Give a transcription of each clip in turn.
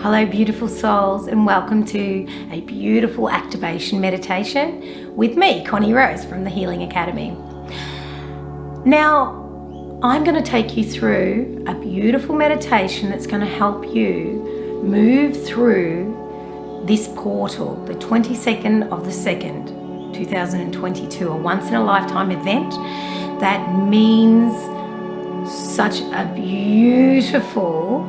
Hello beautiful souls, and welcome to a beautiful activation meditation with me, Connie Rose from the Healing Academy. Now, I'm going to take you through a beautiful meditation that's going to help you move through this portal, the 22nd of the 2nd, 2022, a once-in-a-lifetime event that means such a beautiful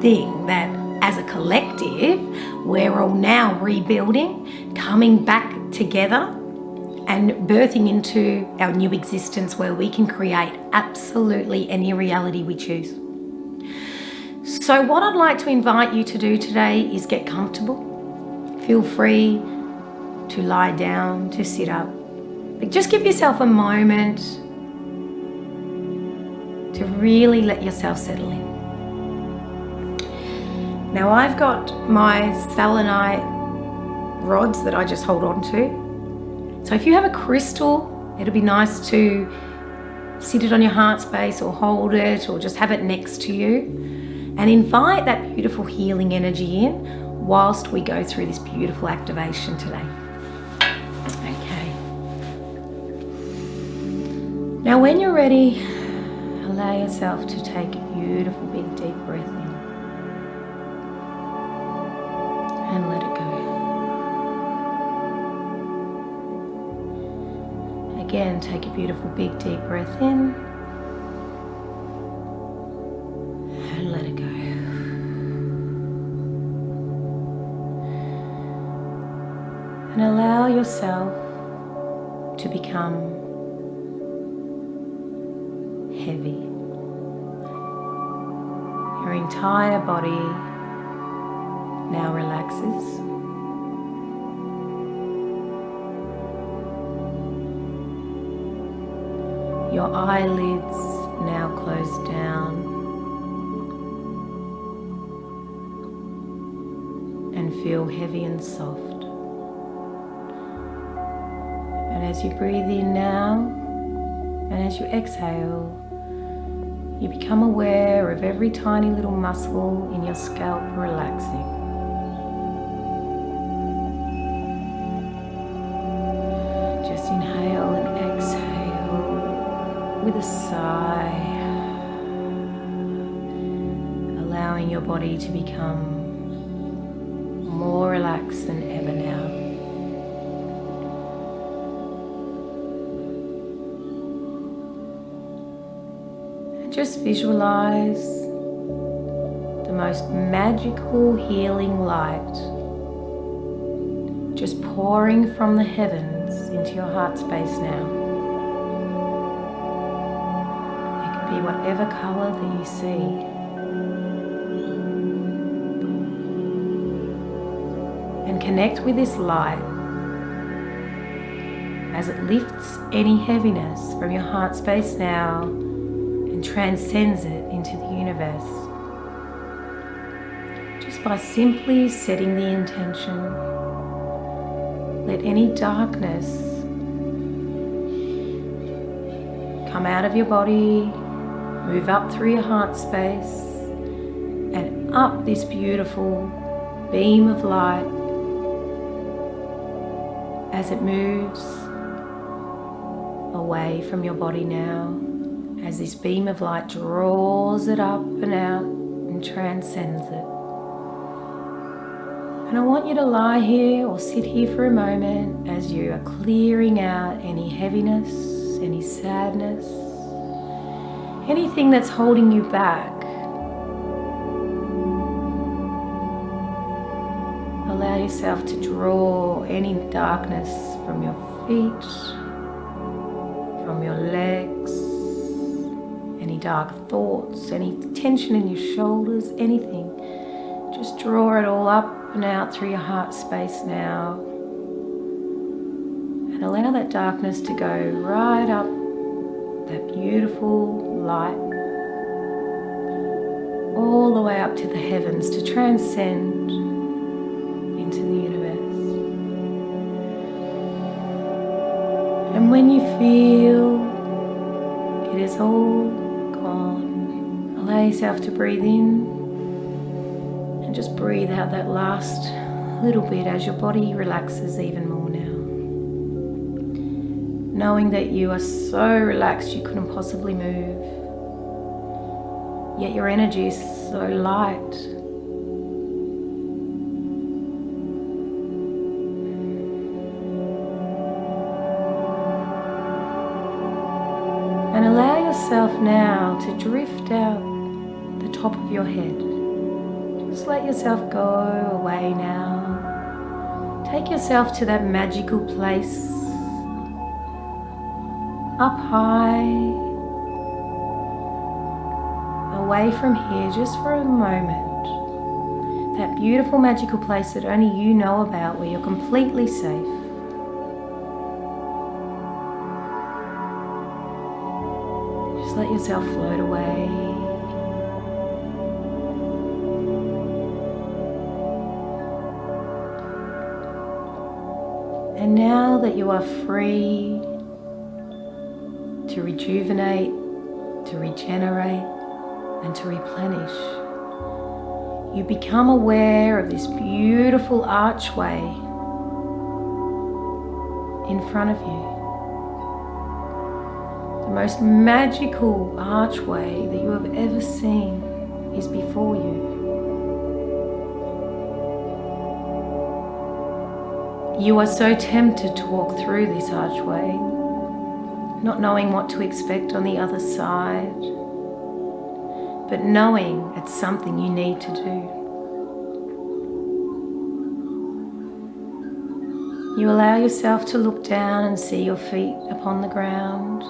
thing that as a collective, we're all now rebuilding, coming back together and birthing into our new existence where we can create absolutely any reality we choose. So what I'd like to invite you to do today is get comfortable. Feel free to lie down, to sit up. But just give yourself a moment to really let yourself settle in. Now I've got my selenite rods that I just hold on to. So if you have a crystal, it'll be nice to sit it on your heart space or hold it or just have it next to you and invite that beautiful healing energy in whilst we go through this beautiful activation today. Okay. Now when you're ready, allow yourself to take a beautiful big deep breath in. And let it go. Again, take a beautiful big deep breath in and let it go. And allow yourself to become heavy. Your entire body now relaxes. Your eyelids now close down and feel heavy and soft. And as you breathe in now and as you exhale, you become aware of every tiny little muscle in your scalp relaxing. Inhale and exhale with a sigh, allowing your body to become more relaxed than ever now. And just visualize the most magical healing light just pouring from the heavens into your heart space now. It could be whatever color that you see. And connect with this light as it lifts any heaviness from your heart space now and transcends it into the universe. Just by simply setting the intention, let any darkness come out of your body, move up through your heart space and up this beautiful beam of light as it moves away from your body now, as this beam of light draws it up and out and transcends it. And I want you to lie here or sit here for a moment as you are clearing out any heaviness, any sadness, anything that's holding you back. Allow yourself to draw any darkness from your feet, from your legs, any dark thoughts, any tension in your shoulders, anything. Just draw it all up and out through your heart space now, and allow that darkness to go right up that beautiful light all the way up to the heavens to transcend into the universe. And when you feel it is all gone, allow yourself to breathe in just breathe out that last little bit as your body relaxes even more now. Knowing that you are so relaxed you couldn't possibly move, yet your energy is so light. And allow yourself now to drift out the top of your head. Just let yourself go away now. Take yourself to that magical place up high, away from here just for a moment. That beautiful magical place that only you know about, where you're completely safe. Just let yourself float away. And now that you are free to rejuvenate, to regenerate, and to replenish, you become aware of this beautiful archway in front of you. The most magical archway that you have ever seen is before you. You are so tempted to walk through this archway, not knowing what to expect on the other side, but knowing it's something you need to do. You allow yourself to look down and see your feet upon the ground.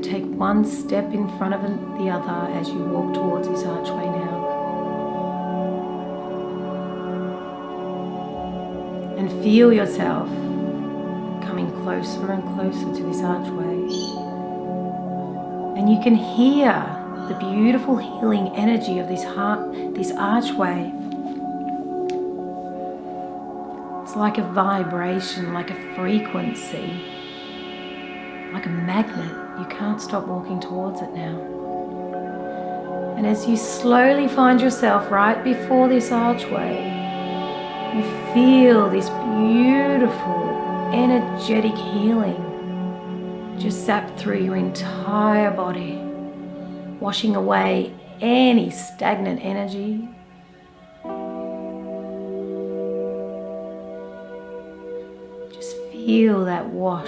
Take one step in front of the other as you walk towards this archway now. And feel yourself coming closer and closer to this archway. And you can hear the beautiful healing energy of this archway. It's like a vibration, like a frequency, like a magnet. You can't stop walking towards it now. And as you slowly find yourself right before this archway, you feel this beautiful, energetic healing just zap through your entire body, washing away any stagnant energy. Just feel that wash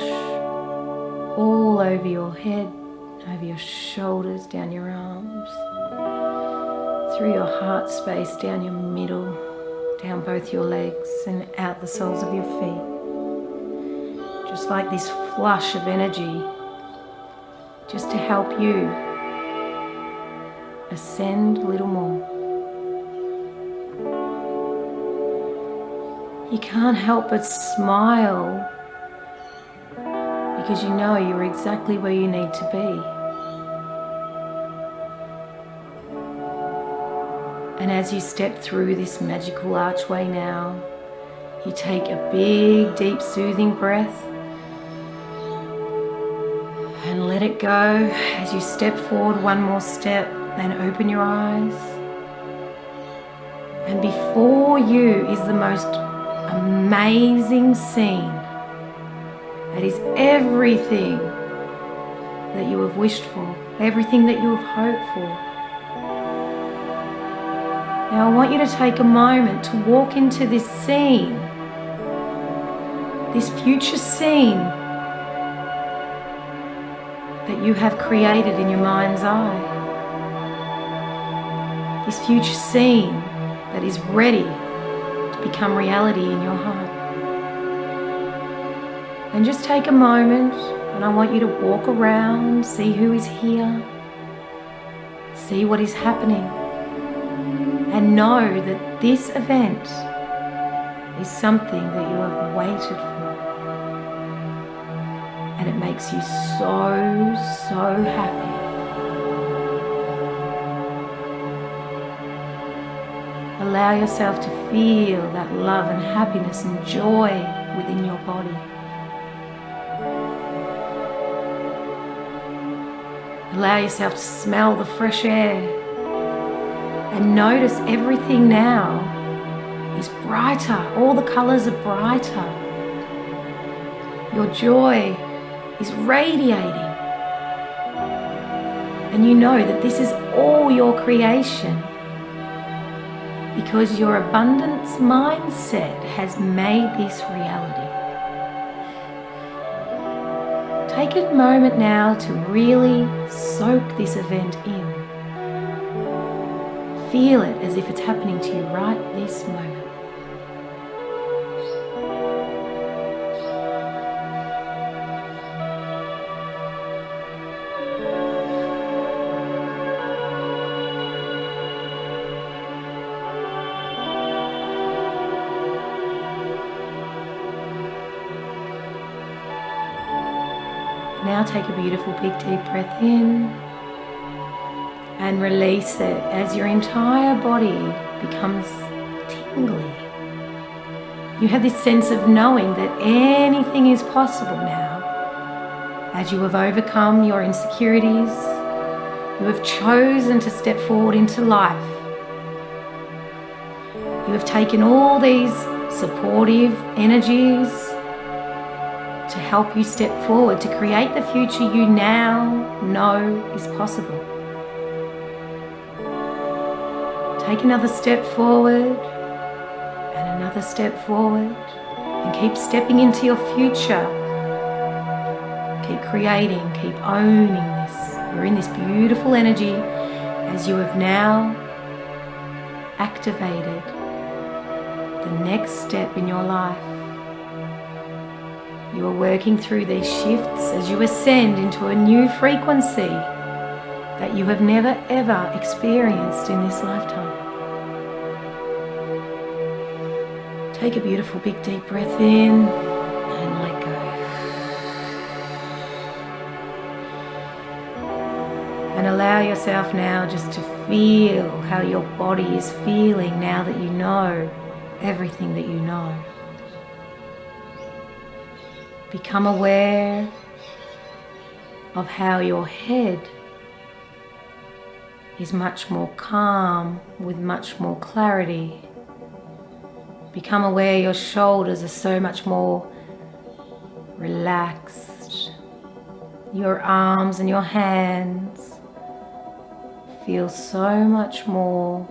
all over your head, over your shoulders, down your arms, through your heart space, down your middle, down both your legs and out the soles of your feet. Just like this flush of energy, just to help you ascend a little more. You can't help but smile because you know you're exactly where you need to be. And as you step through this magical archway now, you take a big, deep, soothing breath and let it go as you step forward one more step and open your eyes. And before you is the most amazing scene that is everything that you have wished for, everything that you have hoped for. Now I want you to take a moment to walk into this scene, this future scene that you have created in your mind's eye. This future scene that is ready to become reality in your heart. And just take a moment, and I want you to walk around, see who is here, see what is happening. And know that this event is something that you have waited for. And it makes you so happy. Allow yourself to feel that love and happiness and joy within your body. Allow yourself to smell the fresh air And notice everything now is brighter. All the colors are brighter. Your joy is radiating. And you know that this is all your creation because your abundance mindset has made this reality. Take a moment now to really soak this event in. Feel it as if it's happening to you right this moment. Now take a beautiful big deep breath in and release it as your entire body becomes tingly. You have this sense of knowing that anything is possible now. As you have overcome your insecurities, you have chosen to step forward into life. You have taken all these supportive energies to help you step forward to create the future you now know is possible. Take another step forward and another step forward and keep stepping into your future. Keep creating, keep owning this. You're in this beautiful energy as you have now activated the next step in your life. You are working through these shifts as you ascend into a new frequency that you have never ever experienced in this lifetime. Take a beautiful big deep breath in and let go. And allow yourself now just to feel how your body is feeling now that you know everything that you know. Become aware of how your head is much more calm with much more clarity. Become aware your shoulders are so much more relaxed. Your arms and your hands feel so much more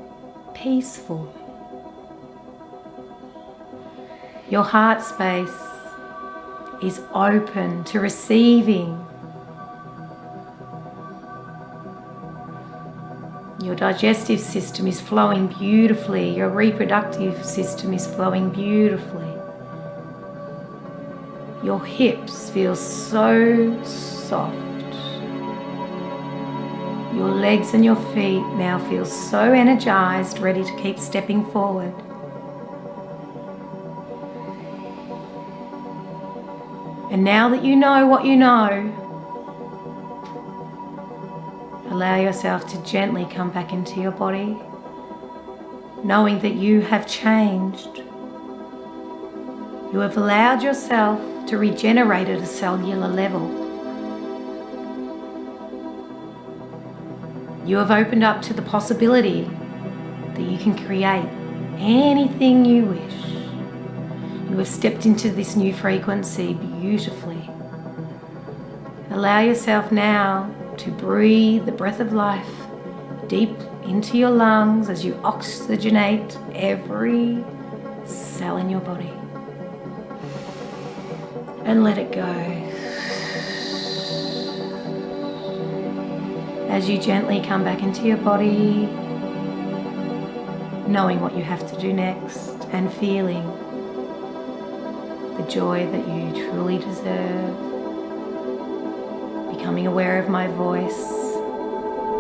peaceful. Your heart space is open to receiving. Your digestive system is flowing beautifully. Your reproductive system is flowing beautifully. Your hips feel so soft. Your legs and your feet now feel so energized, ready to keep stepping forward. And now that you know what you know, allow yourself to gently come back into your body, knowing that you have changed. You have allowed yourself to regenerate at a cellular level. You have opened up to the possibility that you can create anything you wish. You have stepped into this new frequency beautifully. Allow yourself now to breathe the breath of life deep into your lungs as you oxygenate every cell in your body. And let it go. As you gently come back into your body, knowing what you have to do next and feeling the joy that you truly deserve. Becoming aware of my voice,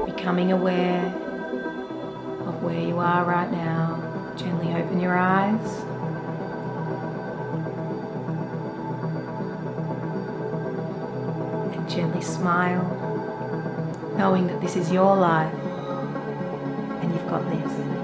becoming aware of where you are right now. Gently open your eyes. And gently smile, knowing that this is your life and you've got this.